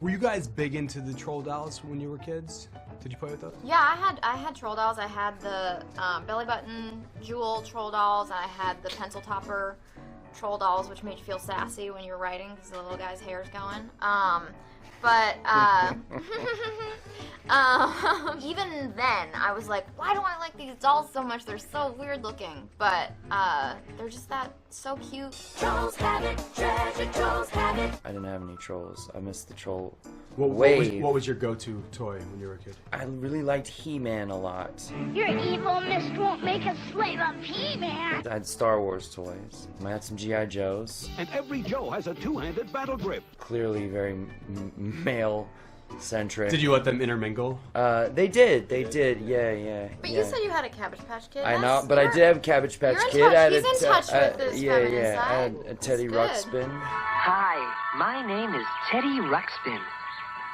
Were you guys big into the troll dolls when you were kids? Did you play with those? Yeah, I had troll dolls. I had the belly button jewel troll dolls, and I had the pencil topper troll dolls, which made you feel sassy when you were writing because the little guy's hair's going. Even then, I was like, why do I like these dolls so much? They're so weird looking, but they're just so cute. Trolls have it, treasure trolls have it. I didn't have any trolls. I missed the troll wave. What was your go-to toy when you were a kid? I really liked He-Man a lot. Your evil mist won't make a slave of He-Man. I had Star Wars toys. I had some G.I. Joes. And every Joe has a two-handed battle grip. Clearly very male-centric. Did you let them intermingle? They did, yeah. But you said you had a Cabbage Patch Kid. I know, but I did have Cabbage Patch Kid. He's in touch with this feminine side. I had a Teddy Ruxpin. Hi, my name is Teddy Ruxpin.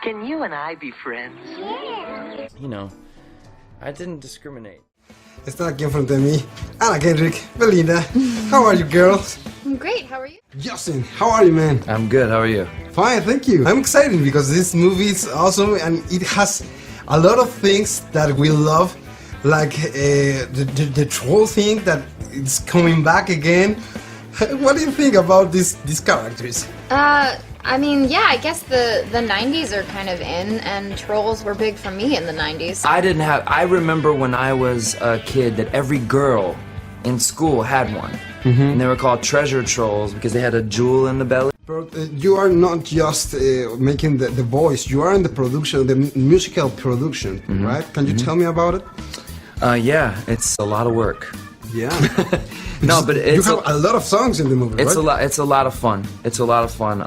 Can you and I be friends? Yeah. You know, I didn't discriminate. Está aquí enfrente de mí, Anna Kendrick, Belinda. How are you, girls? I'm great. How are you? Justin, how are you, man? I'm good. How are you? Fine, thank you. I'm excited because this movie is awesome and it has a lot of things that we love, like the troll thing that it's coming back again. What do you think about these characters? I mean, yeah, I guess the 90s are kind of in, and trolls were big for me in the 90s. I remember when I was a kid that every girl in school had one. And they were called treasure trolls because they had a jewel in the belly. But you are not just making the voice, you are in the production, the musical production, right? Can you tell me about it? Yeah, it's a lot of work. Yeah. No, but you have a lot of songs in the movie, right? It's a lot of fun. It's a lot of fun.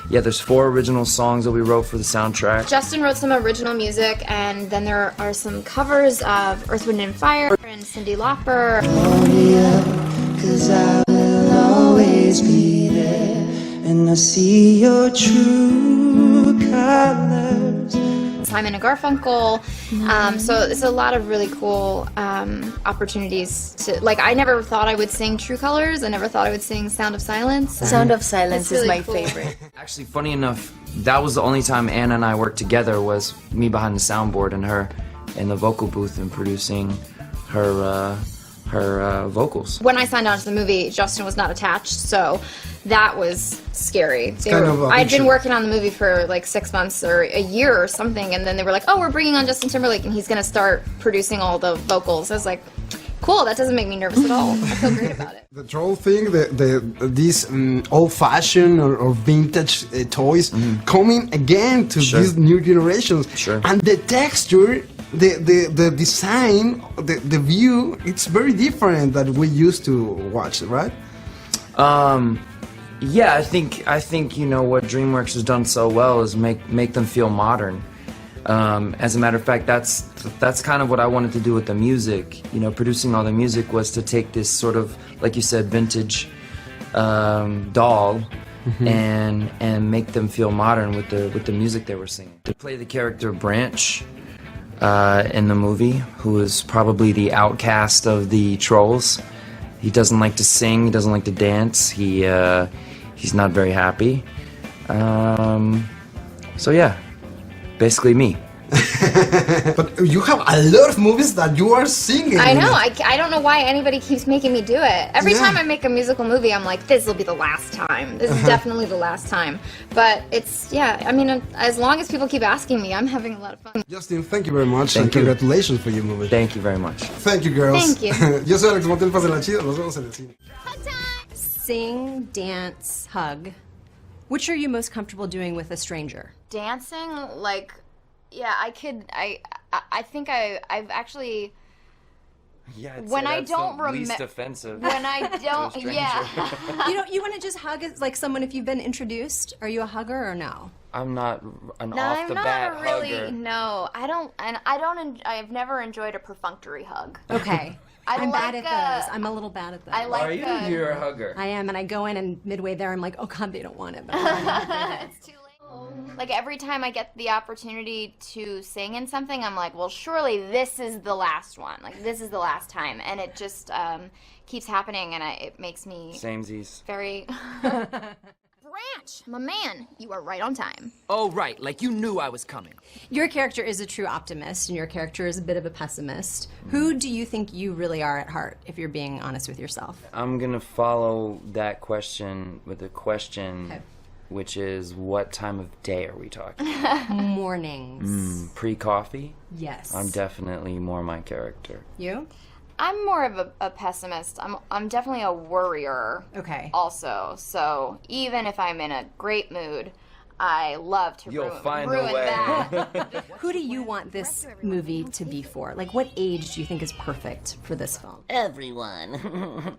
Yeah, there's 4 original songs that we wrote for the soundtrack. Justin wrote some original music, and then there are some covers of Earth, Wind & Fire and Cyndi Lauper. Cause I will always be there, and I see your true colors. Simon and Garfunkel. So it's a lot of really cool opportunities to, like, I never thought I would sing True Colors. I never thought I would sing Sound of Silence. Sound of Silence really is my cool. favorite. Actually, funny enough, that was the only time Anna and I worked together, was me behind the soundboard and her in the vocal booth and producing her vocals. When I signed on to the movie, Justin was not attached, so that was scary. I'd been working on the movie for like 6 months or a year or something, and then they were like, oh, we're bringing on Justin Timberlake and he's gonna start producing all the vocals. I was like, cool, that doesn't make me nervous at all. I feel great about it. The troll thing, these old-fashioned or vintage toys coming again to these new generations. Sure. And the texture, the design, the view, it's very different than we used to watch, right? Yeah, I think you know what DreamWorks has done so well is make them feel modern. As a matter of fact, that's kind of what I wanted to do with the music. You know, producing all the music was to take this sort of, like you said, vintage doll and make them feel modern with the music they were singing. To play the character Branch in the movie, who is probably the outcast of the trolls. He doesn't like to sing, he doesn't like to dance, he's not very happy. So yeah, basically me. But you have a lot of movies that you are singing. I know, I don't know why anybody keeps making me do it. Every time I make a musical movie, I'm like, this will be the last time. This is definitely the last time. But it's, yeah, I mean, as long as people keep asking me, I'm having a lot of fun. Justin, thank you very much. Thank you. Congratulations for your movie. Thank you very much. Thank you, girls. Thank you. Yo soy Alex Montel, pásenla chido, nos vemos en el cine. Sing, dance, hug. Which are you most comfortable doing with a stranger? Dancing, like, yeah, I think I've actually... Yeah, when I don't least offensive. When I don't, yeah. You want to just hug like someone if you've been introduced? Are you a hugger or no? I'm not an No, off I'm the not bat really. hugger. No, I've never enjoyed a perfunctory hug. Okay. I'm bad at those. I'm a little bad at those. I like. Are you? You're a hugger. I am, and I go in and midway there, I'm like, oh God, they don't want it. But It's too late. Like every time I get the opportunity to sing in something, I'm like, well, surely this is the last one. Like this is the last time, and it just keeps happening, and it makes me Samesies. very. Branch, my man, you are right on time. Oh, right, like you knew I was coming. Your character is a true optimist, and your character is a bit of a pessimist. Who do you think you really are at heart, if you're being honest with yourself? I'm gonna follow that question with a question, which is, what time of day are we talking? Mornings. Pre-coffee? Yes. I'm definitely more my character. You? I'm more of a pessimist. I'm definitely a worrier. Okay. Also, so even if I'm in a great mood, I love to ruin that. Who do you want this movie to be for? Like, what age do you think is perfect for this film? Everyone.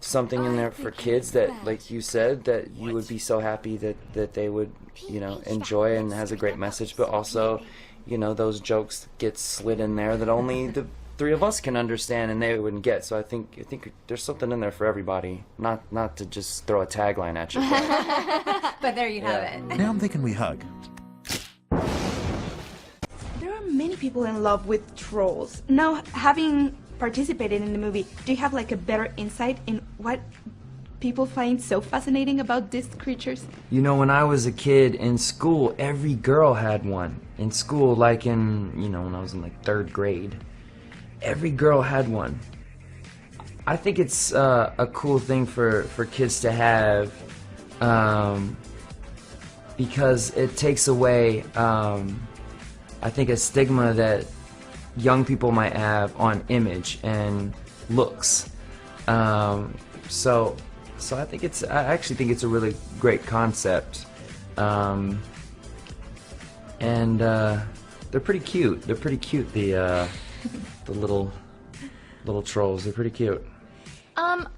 Something in there for kids that, like you said, that you would be so happy that they would, you know, enjoy, and has a great message, but also, you know, those jokes get slid in there that only the three of us can understand and they wouldn't get. So I think there's something in there for everybody, not to just throw a tagline at you. But there you have it. Now I'm thinking we hug. There are many people in love with trolls. Now, having participated in the movie, do you have like a better insight in what people find so fascinating about these creatures? You know, when I was a kid in school, every girl had one. In school, like in, you know, when I was in like 3rd grade, every girl had one. I think it's a cool thing for kids to have, because it takes away, I think, a stigma that young people might have on image and looks. So I actually think it's a really great concept, and they're pretty cute. They're pretty cute. The little trolls. They're pretty cute.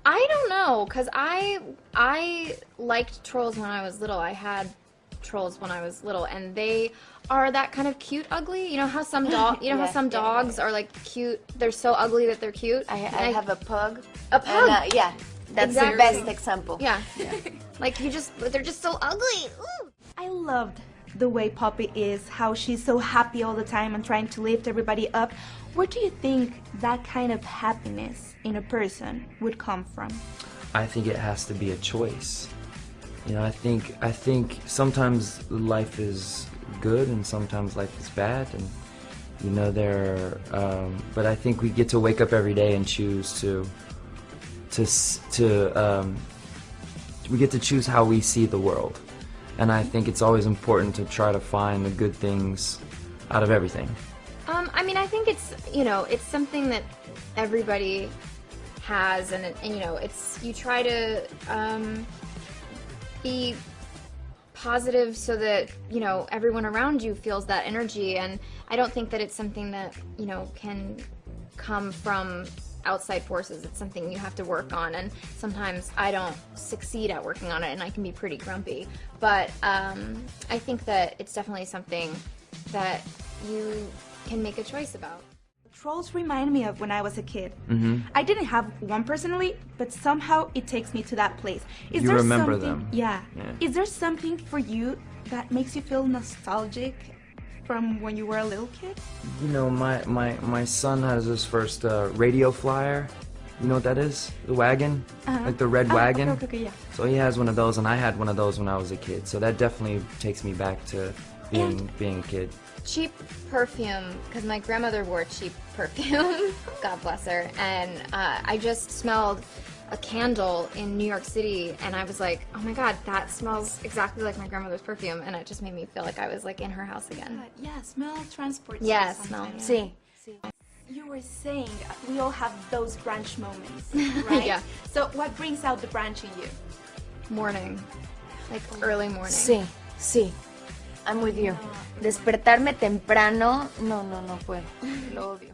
I don't know, cause I liked trolls when I was little. I had trolls when I was little, and they are that kind of cute ugly. You know how some how some dogs are like cute. They're so ugly that they're cute. I have a pug. A pug. And, yeah, that's the best example. Yeah. Like they're just so ugly. Ooh. I loved the way Poppy is, how she's so happy all the time and trying to lift everybody up. Where do you think that kind of happiness in a person would come from? I think it has to be a choice. You know, I think sometimes life is good and sometimes life is bad, and you know but I think we get to wake up every day and choose we get to choose how we see the world. And I think it's always important to try to find the good things out of everything. I mean, I think it's, you know, it's something that everybody has, and you know, you try to be positive so that, you know, everyone around you feels that energy, and I don't think that it's something that, you know, can come from outside forces. It's something you have to work on, and sometimes I don't succeed at working on it, and I can be pretty grumpy, but I think that it's definitely something that you can make a choice about. Trolls remind me of when I was a kid. Mm-hmm. I didn't have one personally, but somehow it takes me to that place. You remember them. Yeah. Is there something for you that makes you feel nostalgic from when you were a little kid? You know, my son has his first radio flyer. You know what that is? The wagon? Like the red wagon? Okay, yeah. So he has one of those, and I had one of those when I was a kid. So that definitely takes me back to being a kid. Cheap perfume, because my grandmother wore cheap perfume, God bless her, and I just smelled a candle in New York City, and I was like, oh my god, that smells exactly like my grandmother's perfume, and it just made me feel like I was like in her house again. Yeah, smell transports. Yeah, smell. Sí. You were saying we all have those branch moments, right? Yeah. So what brings out the branch in you? Morning, like early morning. Sí. I'm with you. Despertarme temprano, no puedo. Lo odio.